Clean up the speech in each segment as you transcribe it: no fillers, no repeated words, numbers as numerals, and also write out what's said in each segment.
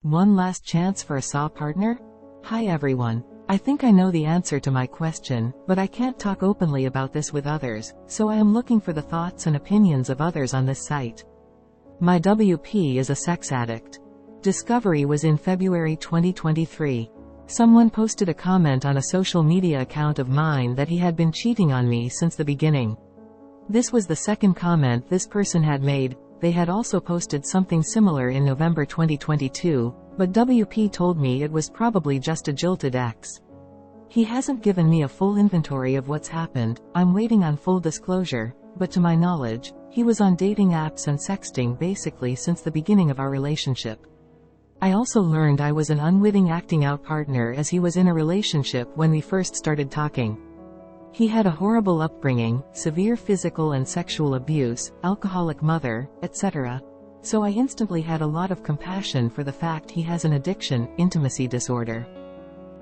One last chance for a SAW partner? Hi everyone. I think I know the answer to my question, but I can't talk openly about this with others, so I am looking for the thoughts and opinions of others on this site. My WP is a sex addict. Discovery was in February 2023. Someone posted a comment on a social media account of mine that he had been cheating on me since the beginning. This was the second comment this person had made. They had also posted something similar in November 2022, but WP told me it was probably just a jilted ex. He hasn't given me a full inventory of what's happened. I'm waiting on full disclosure, but to my knowledge, he was on dating apps and sexting basically since the beginning of our relationship. I also learned I was an unwitting acting out partner as he was in a relationship when we first started talking. He had a horrible upbringing, severe physical and sexual abuse, alcoholic mother, etc. So I instantly had a lot of compassion for the fact he has an addiction, intimacy disorder.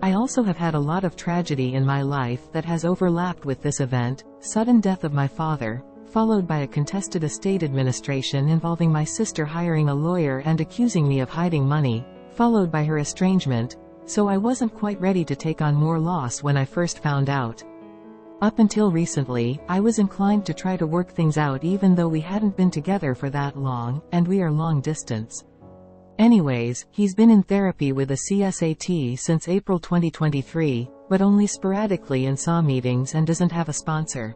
I also have had a lot of tragedy in my life that has overlapped with this event: sudden death of my father, followed by a contested estate administration involving my sister hiring a lawyer and accusing me of hiding money, followed by her estrangement, so I wasn't quite ready to take on more loss when I first found out. Up until recently, I was inclined to try to work things out even though we hadn't been together for that long, and we are long distance. Anyways, he's been in therapy with a CSAT since April 2023, but only sporadically in SAW meetings and doesn't have a sponsor.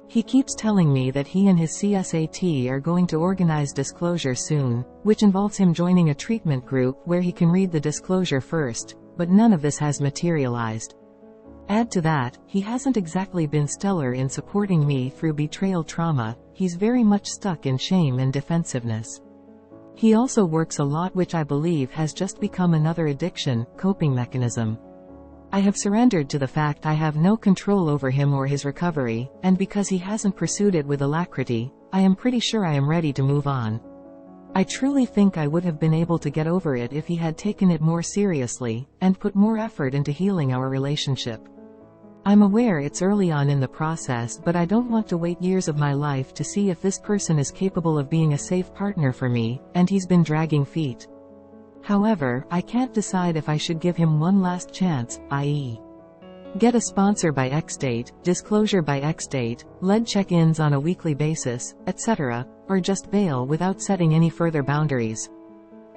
He keeps telling me that he and his CSAT are going to organize disclosure soon, which involves him joining a treatment group where he can read the disclosure first, but none of this has materialized. Add to that, he hasn't exactly been stellar in supporting me through betrayal trauma. He's very much stuck in shame and defensiveness. He also works a lot, which I believe has just become another addiction, coping mechanism. I have surrendered to the fact I have no control over him or his recovery, and because he hasn't pursued it with alacrity, I am pretty sure I am ready to move on. I truly think I would have been able to get over it if he had taken it more seriously, and put more effort into healing our relationship. I'm aware it's early on in the process, but I don't want to wait years of my life to see if this person is capable of being a safe partner for me, and he's been dragging feet. However, I can't decide if I should give him one last chance, i.e. get a sponsor by X date, disclosure by X date, lead check-ins on a weekly basis, etc., or just bail without setting any further boundaries.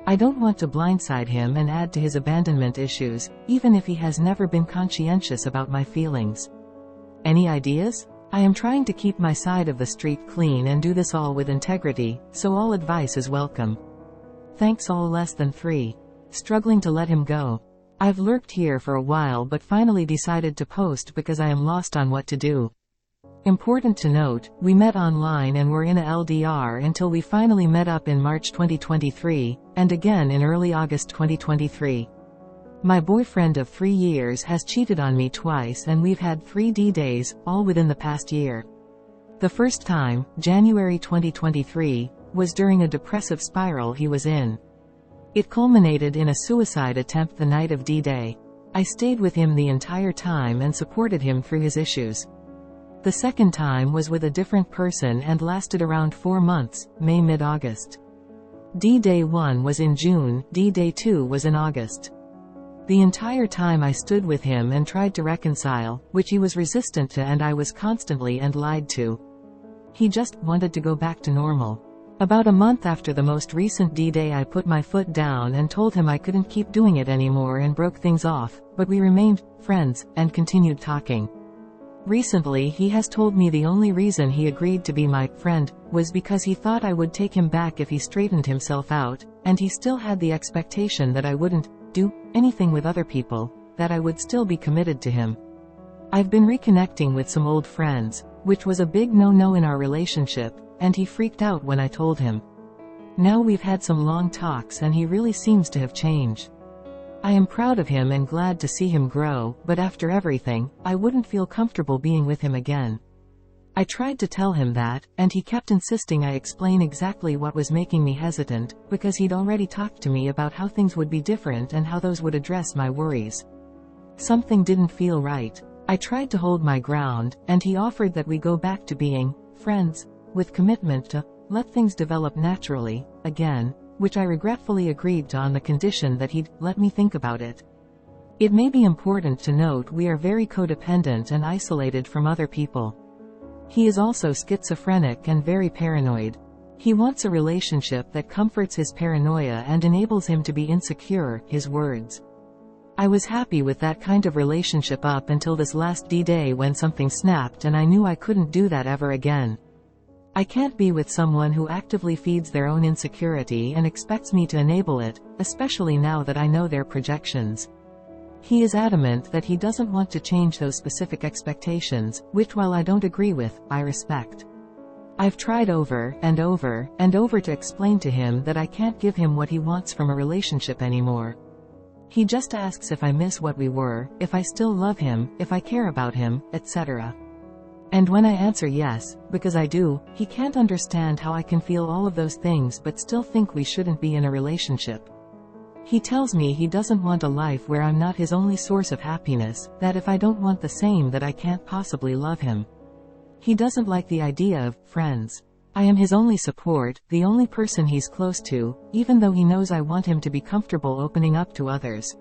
I don't want to blindside him and add to his abandonment issues, even if he has never been conscientious about my feelings. Any ideas? I am trying to keep my side of the street clean and do this all with integrity, so all advice is welcome. Thanks. All less than 3. Struggling to let him go. I've lurked here for a while but finally decided to post because I am lost on what to do. Important to note, we met online and were in a LDR until we finally met up in March 2023, and again in early August 2023. My boyfriend of 3 years has cheated on me twice and we've had 3 D-days, all within the past year. The first time, January 2023, was during a depressive spiral he was in. It culminated in a suicide attempt the night of D-Day. I stayed with him the entire time and supported him through his issues. The second time was with a different person and lasted around 4 months, mid-August. D-Day 1 was in June, D-Day 2 was in August. The entire time I stood with him and tried to reconcile, which he was resistant to and I was constantly and lied to. He just wanted to go back to normal. About a month after the most recent D-Day I put my foot down and told him I couldn't keep doing it anymore and broke things off, but we remained friends and continued talking. Recently he has told me the only reason he agreed to be my friend was because he thought I would take him back if he straightened himself out, and he still had the expectation that I wouldn't do anything with other people, that I would still be committed to him. I've been reconnecting with some old friends, which was a big no-no in our relationship, and he freaked out when I told him. Now we've had some long talks and he really seems to have changed. I am proud of him and glad to see him grow, but after everything, I wouldn't feel comfortable being with him again. I tried to tell him that, and he kept insisting I explain exactly what was making me hesitant, because he'd already talked to me about how things would be different and how those would address my worries. Something didn't feel right. I tried to hold my ground, and he offered that we go back to being friends, with commitment to let things develop naturally, again, which I regretfully agreed to on the condition that he'd let me think about it. It may be important to note we are very codependent and isolated from other people. He is also schizophrenic and very paranoid. He wants a relationship that comforts his paranoia and enables him to be insecure, his words. I was happy with that kind of relationship up until this last D-Day when something snapped and I knew I couldn't do that ever again. I can't be with someone who actively feeds their own insecurity and expects me to enable it, especially now that I know their projections. He is adamant that he doesn't want to change those specific expectations, which while I don't agree with, I respect. I've tried over and over and over to explain to him that I can't give him what he wants from a relationship anymore. He just asks if I miss what we were, if I still love him, if I care about him, etc. And when I answer yes, because I do, he can't understand how I can feel all of those things but still think we shouldn't be in a relationship. He tells me he doesn't want a life where I'm not his only source of happiness, that if I don't want the same that I can't possibly love him. He doesn't like the idea of friends. I am his only support, the only person he's close to, even though he knows I want him to be comfortable opening up to others.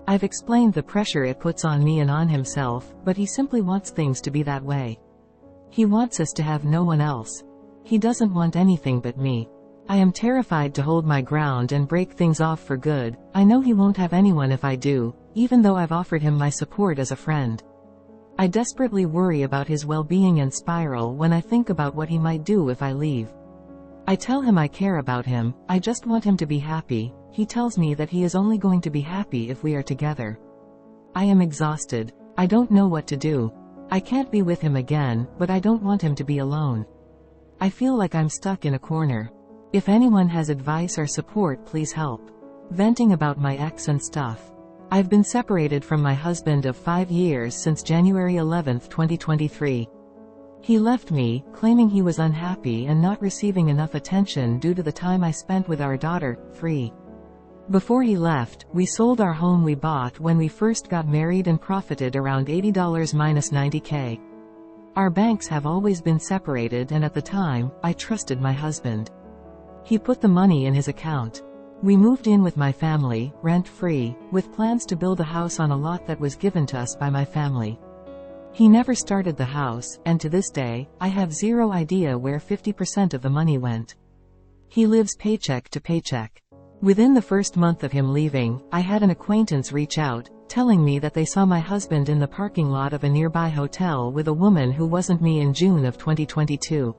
I've explained the pressure it puts on me and on himself, but he simply wants things to be that way. He wants us to have no one else. He doesn't want anything but me. I am terrified to hold my ground and break things off for good. I know he won't have anyone if I do, even though I've offered him my support as a friend. I desperately worry about his well-being and spiral when I think about what he might do if I leave. I tell him I care about him, I just want him to be happy. He tells me that he is only going to be happy if we are together. I am exhausted. I don't know what to do. I can't be with him again, but I don't want him to be alone. I feel like I'm stuck in a corner. If anyone has advice or support, please help. Venting about my ex and stuff. I've been separated from my husband of 5 years since January 11, 2023. He left me, claiming he was unhappy and not receiving enough attention due to the time I spent with our daughter, 3. Before he left, we sold our home we bought when we first got married and profited around $80 minus $90K. Our banks have always been separated and at the time, I trusted my husband. He put the money in his account. We moved in with my family, rent-free, with plans to build a house on a lot that was given to us by my family. He never started the house, and to this day, I have zero idea where 50% of the money went. He lives paycheck to paycheck. Within the first month of him leaving, I had an acquaintance reach out, telling me that they saw my husband in the parking lot of a nearby hotel with a woman who wasn't me in June of 2022.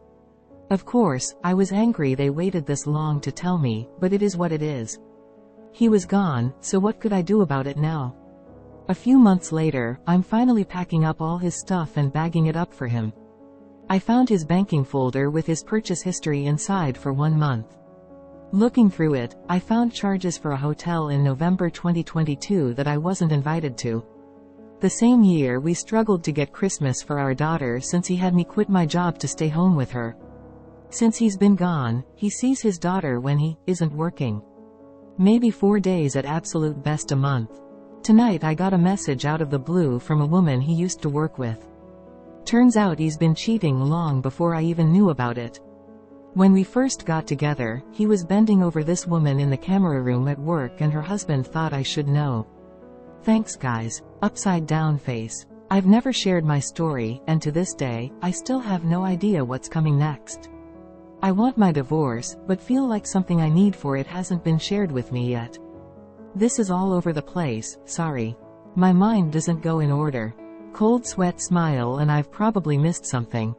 Of course, I was angry they waited this long to tell me, but it is what it is. He was gone, so what could I do about it now? A few months later, I'm finally packing up all his stuff and bagging it up for him. I found his banking folder with his purchase history inside for 1 month. Looking through it, I found charges for a hotel in November 2022 that I wasn't invited to. The same year we struggled to get Christmas for our daughter since he had me quit my job to stay home with her. Since he's been gone, he sees his daughter when he isn't working. Maybe 4 days at absolute best a month. Tonight I got a message out of the blue from a woman he used to work with. Turns out he's been cheating long before I even knew about it. When we first got together, he was bending over this woman in the camera room at work and her husband thought I should know. Thanks guys. Upside down face. I've never shared my story, and to this day, I still have no idea what's coming next. I want my divorce, but feel like something I need for it hasn't been shared with me yet. This is all over the place, sorry. My mind doesn't go in order. Cold sweat smile and I've probably missed something.